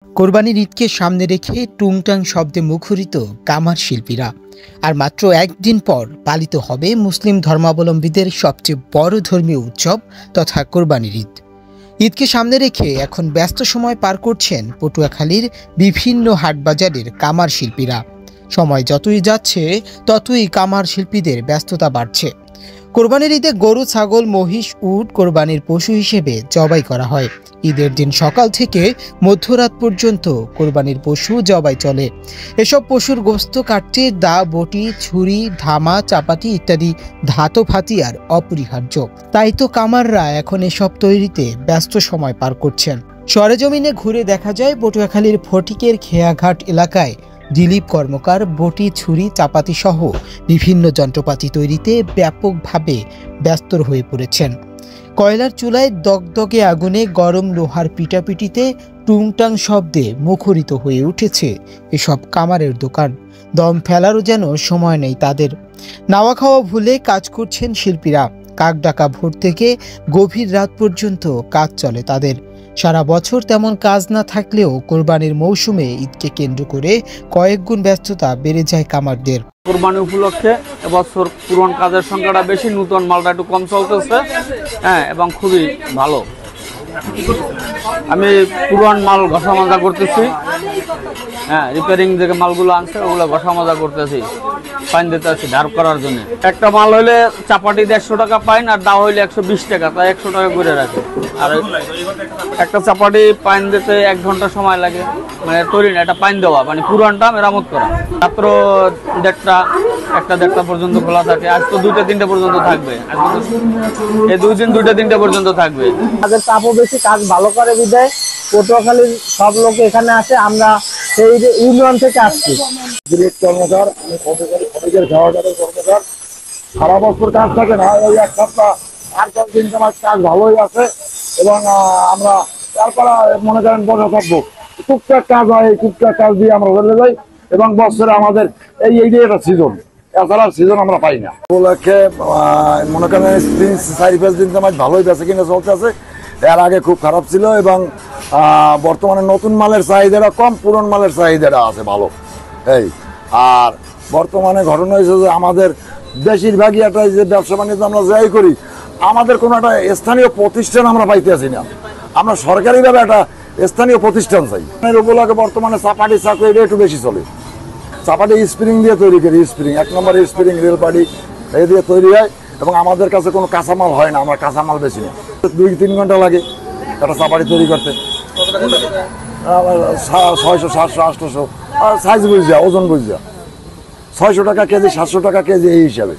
কোরবানির ঈদকে সামনে রেখে টুংটাং শব্দে মুখরিত কামার শিল্পীরা। আর মাত্র একদিন পর পালিত হবে মুসলিম ধর্মাবলম্বীদের সবচেয়ে বড় ধর্মীয় উৎসব তথা কোরবানির ঈদ। ঈদকে সামনে রেখে এখন ব্যস্ত সময় পার করছেন পটুয়াখালীর বিভিন্ন হাটবাজারের কামার শিল্পীরা। সময় যতই যাচ্ছে ততই কামার শিল্পীদের ব্যস্ততা বাড়ছে। কোরবানির ঈদে গরু, ছাগল, মহিষ, উট কোরবানির পশু হিসেবে জবাই করা হয়। ঈদের দিন সকাল থেকে মধ্যরাত পর্যন্ত কোরবানির পশু জবাই চলে। এসব পশুর গোশত কাটতে দা, বটি, ছুরি, ধামা, চাপাতি ইত্যাদি ধাতব হাতিয়ার অপরিহার্য। তাই তো কামাররা এখন এসব তৈরিতে ব্যস্ত সময় পার করছেন। সরেজমিনে ঘুরে দেখা যায় পটুয়াখালীর ফটিকের খেয়াঘাট এলাকায় দিলীপ কর্মকার বটি, ছুরি, চাপাতি সহ বিভিন্ন যন্ত্রপাতি তৈরিতে ব্যাপকভাবে ব্যস্ত হয়ে পড়েছেন। কয়লার চুলায় দগদগে আগুনে গরম লোহার পিটাপিটিতে টুংটাং শব্দে মুখরিত হয়ে উঠেছে এসব কামারের দোকান। দম ফেলারও যেন সময় নেই তাদের। নাওয়া খাওয়া ভুলে কাজ করছেন শিল্পীরা। কাক ডাকা ভোর থেকে গভীর রাত পর্যন্ত কাজ চলে তাদের। সারা বছর তেমন কাজ না থাকলেও কোরবানির মৌসুমে ঈদকে কেন্দ্র করে কয়েক গুণ ব্যস্ততা বেড়ে যায় কামারদের। কোরবানি উপলক্ষে এবছর পুরান কাজের সংখ্যাটা বেশি, নতুন মালটা একটু কম চলতেছে। এবং খুবই ভালো। আমি পুরান মাল ঘষা মাজা করতেছি। রিপেয়ারিং যে মালগুলো আনছে ওগুলো ঘষা মাজা করতেছি, পাইন দিতে আসছি ধার করার জন্য। একটা মাল হইলে চাপাটি 150 টাকা পাইন, আর দা হইলে 120 টাকা, তাই 100 টাকা করে রাখে। আর একটা চাপাটি পাইন দিতে 1 ঘন্টা সময় লাগে, মানে তৈরি না, এটা পাইন দেওয়া, মানে পুরানটা মেরামত করা। রাত্র 1টা পর্যন্ত খোলা থাকে। আজ তো 2টা-3টা পর্যন্ত থাকবে। এই 2 দিন 2টা-3টা পর্যন্ত থাকবে। কাজের চাপও বেশি, কাজ ভালো করে বিদায় পটুয়াখালীর সব লোক এখানে আসে। আমরা সেই ইউনিয়ন থেকে আসছি। দিলীপ কর্মকার, আমি ফটিকের খেয়াঘাটের কর্মকার। সারা বছর কাজ থাকে না, ওই 1 সপ্তাহ 8-10 দিন আমার কাজ ভালোই আছে। এবং আমরা তারপরে মনে করেন বসে থাকবো, টুকটাক কাজ হয়, এই টুকটাক কাজ দিয়ে আমরা চলে যাই। এবং বছরে আমাদের এই একটা সিজন, এছাড়া সিজন আমরা পাই না। উপলক্ষে মনে করেন 4-5 দিন আমার ভালোই বেঁচে কিনে চলতে আছে। এর আগে খুব খারাপ ছিল এবং বর্তমানে নতুন মালের চাহিদাটা কম, পুরন মালের চাহিদাটা আছে ভালো। আর বর্তমানে ঘটনা হয়েছে যে আমাদের বেশিরভাগই একটা যে ব্যবসা বাণিজ্য আমরা যাই করি, আমাদের কোনো একটা স্থানীয় প্রতিষ্ঠান আমরা পাইতে আসি না। আমরা সরকারিভাবে একটা স্থানীয় প্রতিষ্ঠান চাই। উপলক্ষে বর্তমানে চাপাটি চাকরি এটা একটু বেশি চলে। চাপাটি স্প্রিং দিয়ে তৈরি করি, স্প্রিং 1 নম্বর স্প্রিং রেলপাটি এই দিয়ে তৈরি হয়। এবং আমাদের কাছে কোনো কাঁচামাল হয় না, আমরা কাঁচামাল বেশি না। 2-3 ঘন্টা লাগে একটা চাপাটি তৈরি করতে। 600, 700, 800 সাইজ বুঝা, ওজন বুঝা, 600 টাকা কেজি, 700 টাকা কেজি এই হিসাবে।